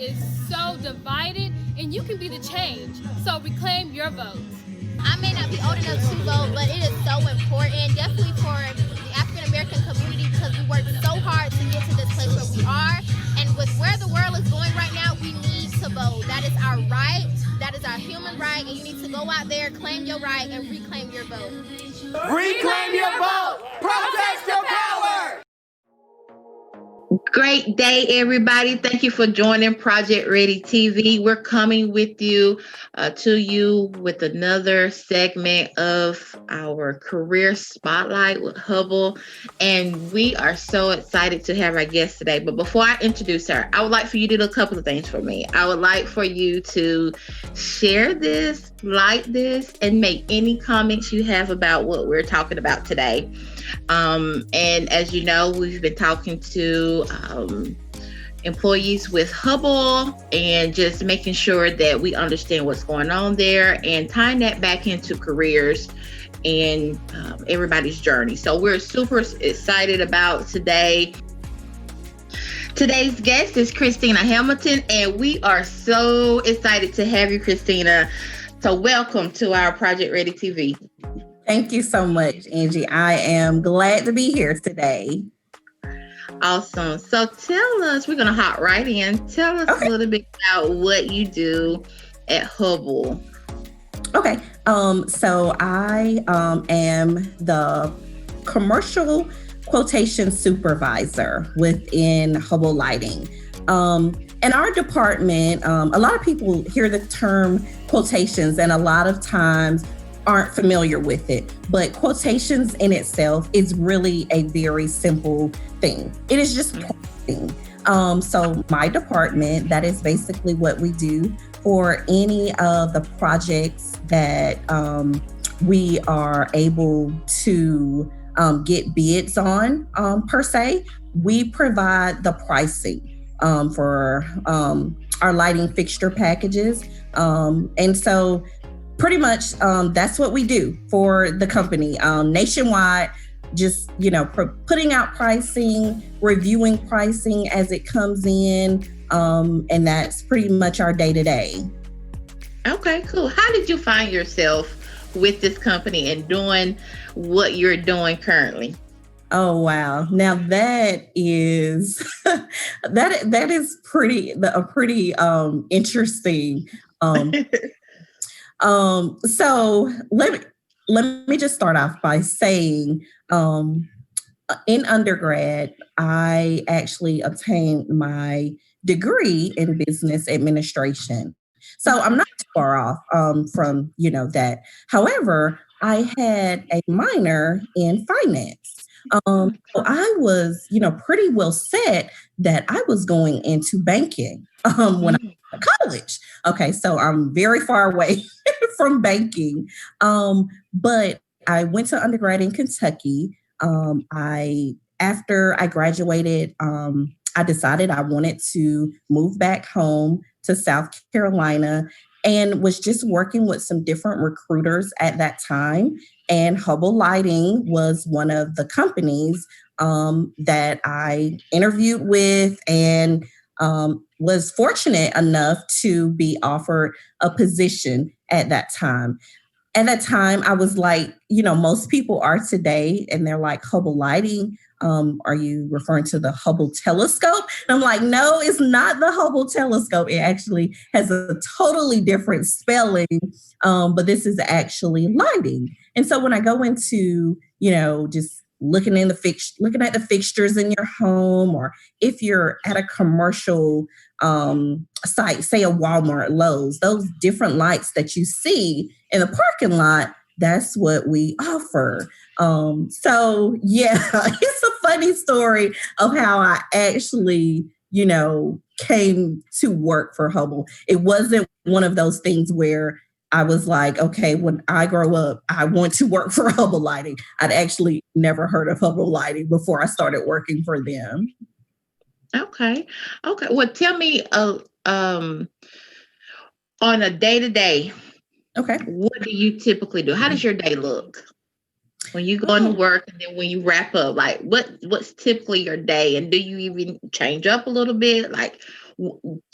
is so divided, and you can be the change. So reclaim your vote. I may not be old enough to vote, but it is so important, definitely for the African American community, because we work so hard to get to this place where we are. And with where the world is going right now, we need to vote. That is our right. That is our human right. And you need to go out there, claim your right, and reclaim your vote. Reclaim your vote. Protest your power. Great day, everybody. Thank you for joining Project Ready TV. We're coming with you to you with another segment of our career spotlight with Hubbell. And we are so excited to have our guest today. But before I introduce her, I would like for you to do a couple of things for me. I would like for you to share this, like this, and make any comments you have about what we're talking about today. And as you know, we've been talking to employees with Hubbell and just making sure that we understand what's going on there and tying that back into careers and everybody's journey. So we're super excited about today. Today's guest is Christina Hamilton, and we are so excited to have you, Christina. So welcome to our Project Ready TV. Thank you so much, Angie. I am glad to be here today. Awesome. So tell us, we're going to hop right in. Tell us a little bit about what you do at Hubbell. Okay. So I am the commercial quotation supervisor within Hubbell Lighting. In our department, a lot of people hear the term quotations and a lot of times aren't familiar with it, but quotations in itself is really a very simple thing. It is just pricing. So my department, that is basically what we do for any of the projects that we are able to get bids on, per se. We provide the pricing for our lighting fixture packages. And so pretty much that's what we do for the company nationwide, just, putting out pricing, reviewing pricing as it comes in. And that's pretty much our day to day. Okay, cool. How did you find yourself with this company and doing what you're doing currently? Oh, wow. Now that is, that is pretty interesting. So let me just start off by saying, in undergrad, I actually obtained my degree in business administration. So I'm not too far off from that. However, I had a minor in finance. So I was, pretty well set that I was going into banking when I was in college. Okay, so I'm very far away from banking. But I went to undergrad in Kentucky. After I graduated, I decided I wanted to move back home to South Carolina and was just working with some different recruiters at that time. And Hubbell Lighting was one of the companies that I interviewed with and was fortunate enough to be offered a position at that time. At that time, I was like, most people are today, and they're like, Hubbell Lighting, are you referring to the Hubbell telescope? And I'm like, no, it's not the Hubbell telescope. It actually has a totally different spelling, but this is actually lighting. And so when I go into, just looking at the fixtures in your home, or if you're at a commercial site, say a Walmart, Lowe's, those different lights that you see in the parking lot, that's what we offer. So yeah, it's a funny story of how I actually, came to work for Hubbell. It wasn't one of those things where I was like, okay, when I grow up, I want to work for Hubbell Lighting. I'd actually never heard of Hubbell Lighting before I started working for them. Okay. Well, tell me on a day-to-day, okay, what do you typically do? How does your day look when you go into work and then when you wrap up? Like, what's typically your day? And do you even change up a little bit? Like,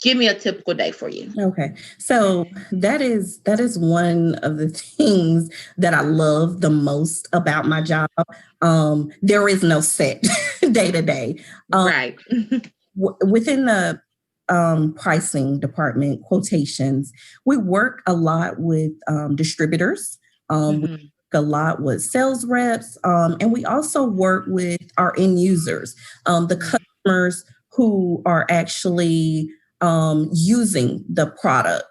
Give me a typical day for you. Okay. So that is one of the things that I love the most about my job. There is no set day to day. Right. Within the pricing department, quotations, we work a lot with distributors. We work a lot with sales reps, and we also work with our end users, the customers who are actually using the product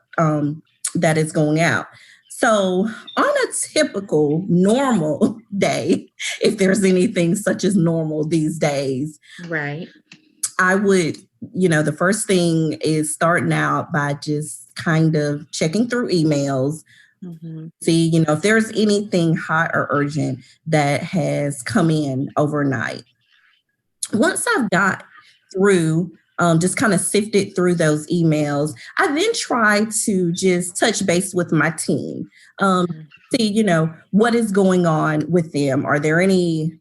that is going out. So on a typical normal day, if there's anything such as normal these days, right, I would, the first thing is starting out by just kind of checking through emails, see, if there's anything hot or urgent that has come in overnight. Once I've got through, just kind of sifted through those emails, I then try to just touch base with my team. See, what is going on with them? Are there any,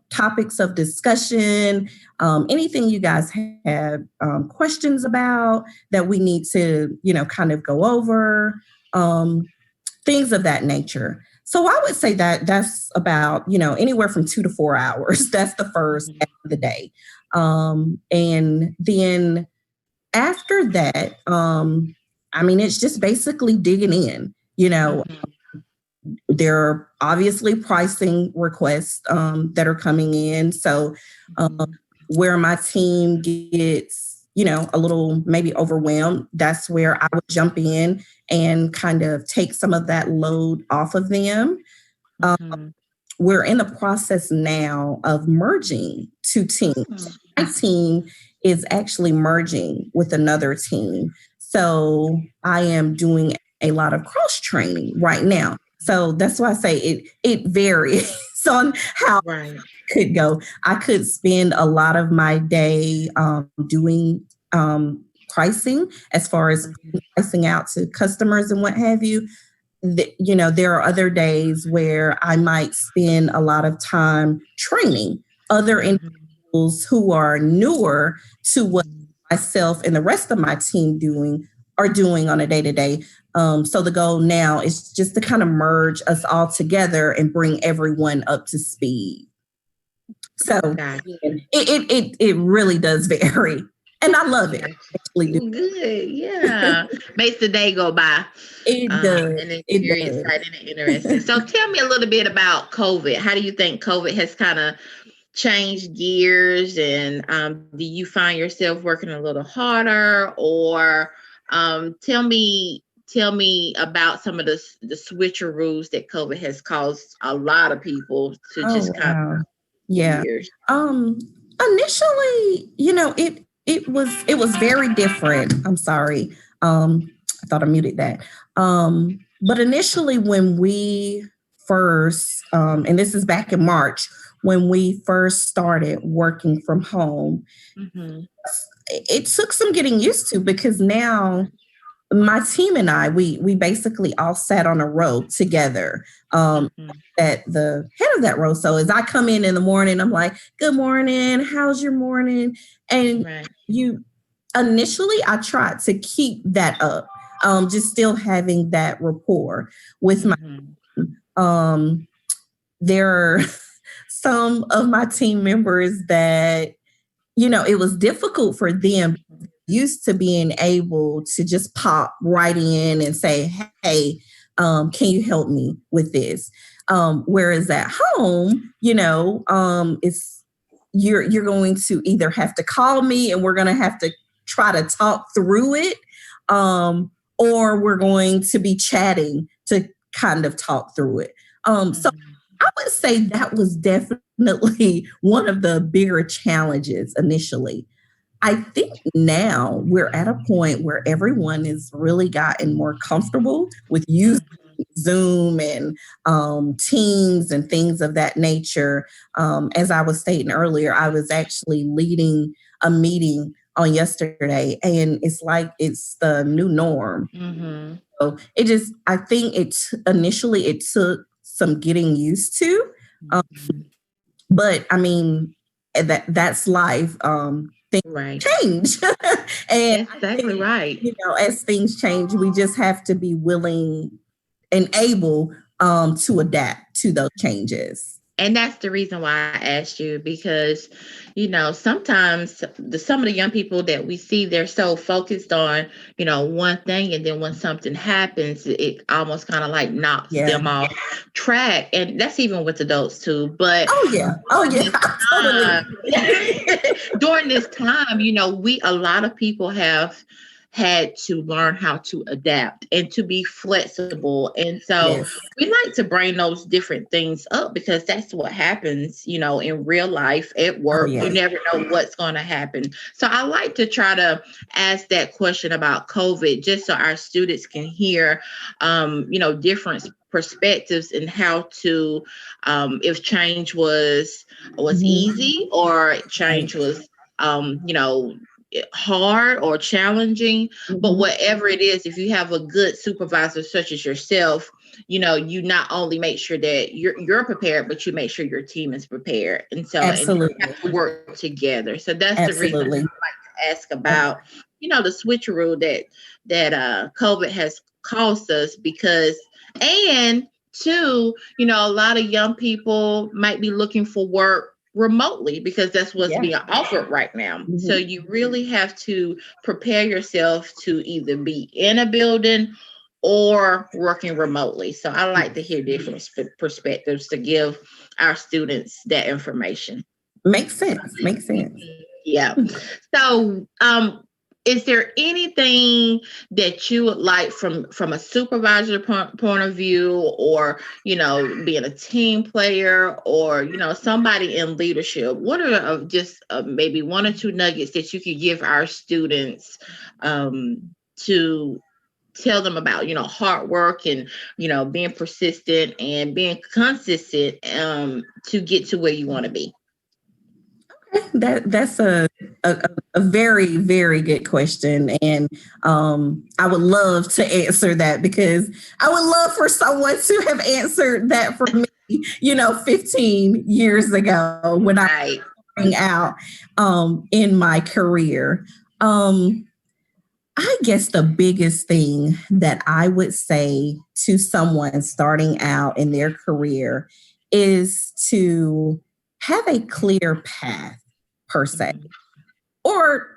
topics of discussion? Anything you guys have questions about that we need to, kind of go over? Things of that nature. So I would say that that's about, anywhere from 2 to 4 hours. That's the first half of the day. And then after that, it's just basically digging in, there are obviously pricing requests that are coming in. So where my team gets, a little maybe overwhelmed, that's where I would jump in and kind of take some of that load off of them. We're in the process now of merging 2 teams. My team is actually merging with another team. So I am doing a lot of cross training right now. So that's why I say it varies on how it could go. I could spend a lot of my day doing pricing as far as pricing out to customers and what have you. There are other days where I might spend a lot of time training other individuals who are newer to what myself and the rest of my team are doing on a day-to-day. So the goal now is just to kind of merge us all together and bring everyone up to speed. So it really does vary. And I love it. Good, yeah. Makes the day go by. It does. And it's very exciting and interesting. So tell me a little bit about COVID. How do you think COVID has kind of changed gears? And do you find yourself working a little harder? Or tell me about some of the switcheroos that COVID has caused a lot of people to just kind of gears. Initially, it was very different. I'm sorry. I thought I muted that. But initially when we first, and this is back in March, when we first started working from home, it took some getting used to, because now my team and I, we basically all sat on a row together at the head of that row. So as I come in the morning, I'm like, good morning, how's your morning? And initially I tried to keep that up, just still having that rapport with my there are some of my team members that, it was difficult for them, used to being able to just pop right in and say, hey, can you help me with this? Whereas at home, it's you're going to either have to call me and we're going to have to try to talk through it, or we're going to be chatting to kind of talk through it. So I would say that was definitely one of the bigger challenges initially. I think now we're at a point where everyone has really gotten more comfortable with using Zoom and Teams and things of that nature. As I was stating earlier, I was actually leading a meeting on yesterday, and it's like it's the new norm. So I think initially it took some getting used to, but I mean, that's life. Right. change. And That's exactly right. as things change, we just have to be willing and able to adapt to those changes. And that's the reason why I asked you, because, sometimes some of the young people that we see, they're so focused on, one thing. And then when something happens, it almost kind of like knocks them off track. And that's even with adults too. But during this time, a lot of people have had to learn how to adapt and to be flexible. And so we like to bring those different things up because that's what happens, in real life at work. You never know what's going to happen. So I like to try to ask that question about COVID just so our students can hear, different perspectives and how to, if change was easy or change was, hard or challenging, but whatever it is, if you have a good supervisor such as yourself, you not only make sure that you're prepared, but you make sure your team is prepared. And so and you have to work together. So that's the reason I like to ask about, the switcheroo that COVID has caused us, because, and two, a lot of young people might be looking for work remotely because that's what's being offered right now. So you really have to prepare yourself to either be in a building or working remotely. So I like to hear different perspectives to give our students that information. Makes sense. Yeah. So, is there anything that you would like from a supervisor point of view, or, being a team player, or, somebody in leadership? What are just maybe one or two nuggets that you could give our students to tell them about, hard work and, being persistent and being consistent to get to where you want to be? That's a very, very good question. And I would love to answer that, because I would love for someone to have answered that for me, 15 years ago when I was starting out in my career. I guess the biggest thing that I would say to someone starting out in their career is to have a clear path, per se. Or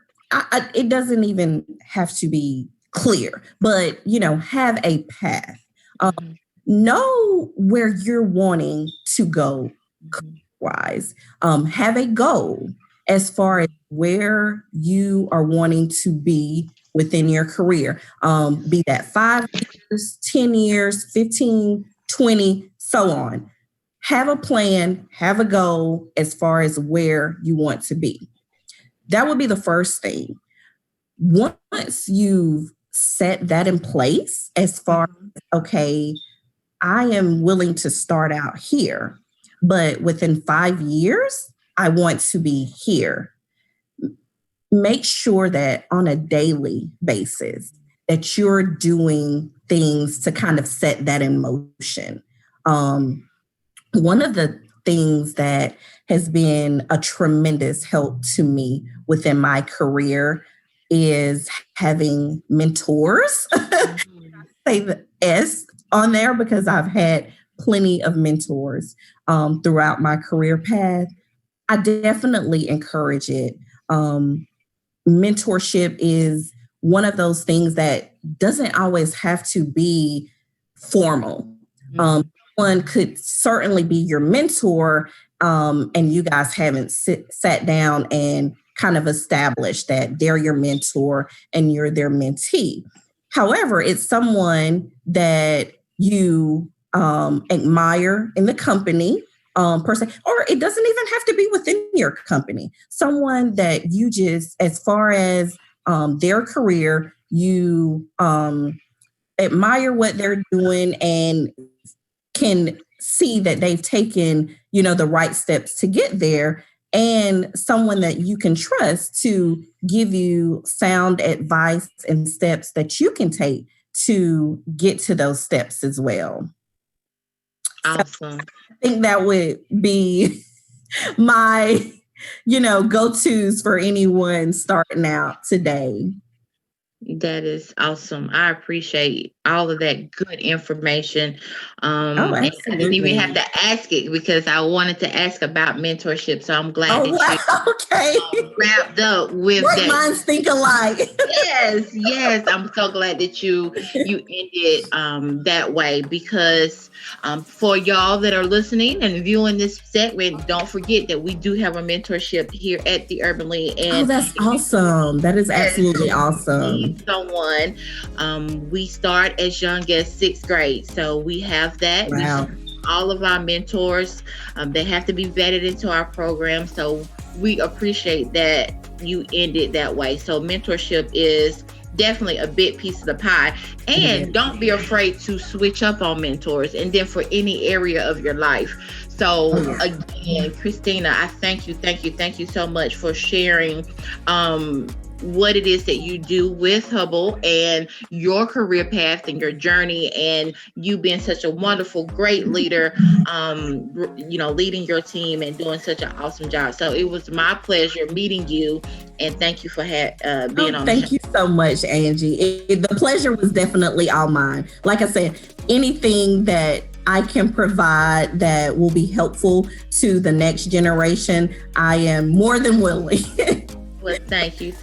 it doesn't even have to be clear, but, have a path. Know where you're wanting to go wise. Have a goal as far as where you are wanting to be within your career. Be that 5 years, 10 years, 15, 20, so on. Have a plan, have a goal as far as where you want to be. That would be the first thing. Once you've set that in place, as far as, okay, I am willing to start out here, but within 5 years, I want to be here. Make sure that on a daily basis that you're doing things to kind of set that in motion. One of the things that has been a tremendous help to me within my career is having mentors. Say the S on there because I've had plenty of mentors throughout my career path. I definitely encourage it. Mentorship is one of those things that doesn't always have to be formal. One could certainly be your mentor, and you guys haven't sat down and kind of established that they're your mentor and you're their mentee. However, it's someone that you admire in the company, per se, or it doesn't even have to be within your company. Someone that you just, as far as their career, you admire what they're doing and can see that they've taken, the right steps to get there, and someone that you can trust to give you sound advice and steps that you can take to get to those steps as well. Awesome. So I think that would be my go-tos for anyone starting out today. That is awesome. I appreciate all of that good information. Oh, And I didn't even have absolutely. to ask it because I wanted to ask about mentorship. So I'm glad Oh, that wow. Okay. you wrapped up with Great that. minds think alike. Yes. I'm so glad that you ended that way because for y'all that are listening and viewing this segment, don't forget that we do have a mentorship here at the Urban League. Oh, And that's awesome. That is absolutely awesome. need someone, we start as young as 6th grade. So we have that. Wow. All of our mentors, they have to be vetted into our program. So we appreciate that you ended that way. So mentorship is definitely a big piece of the pie. And don't be afraid to switch up on mentors and then for any area of your life. So again, Christina, I thank you so much for sharing what it is that you do with Hubbell and your career path and your journey, and you being such a wonderful, great leader, leading your team and doing such an awesome job. So it was my pleasure meeting you, and thank you for being on the show. Thank you so much, Angie. The pleasure was definitely all mine. Like I said, anything that I can provide that will be helpful to the next generation, I am more than willing. Well, thank you.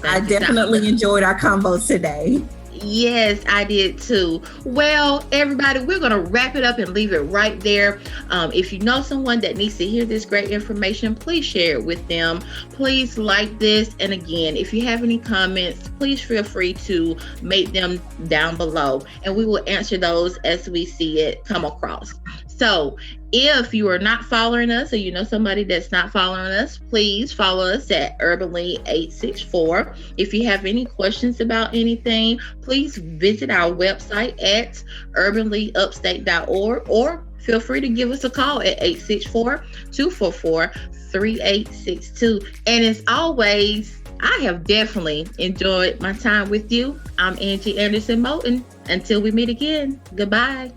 I definitely enjoyed our convo today. Yes, I did too. Well, everybody, we're going to wrap it up and leave it right there. If you know someone that needs to hear this great information, please share it with them. Please like this. And again, if you have any comments, please feel free to make them down below, and we will answer those as we see it come across. So if you are not following us or you know somebody that's not following us, please follow us at Urbanly 864. If you have any questions about anything, please visit our website at urbanlyupstate.org or feel free to give us a call at 864-244-3862. And as always, I have definitely enjoyed my time with you. I'm Angie Anderson-Moton. Until we meet again, goodbye.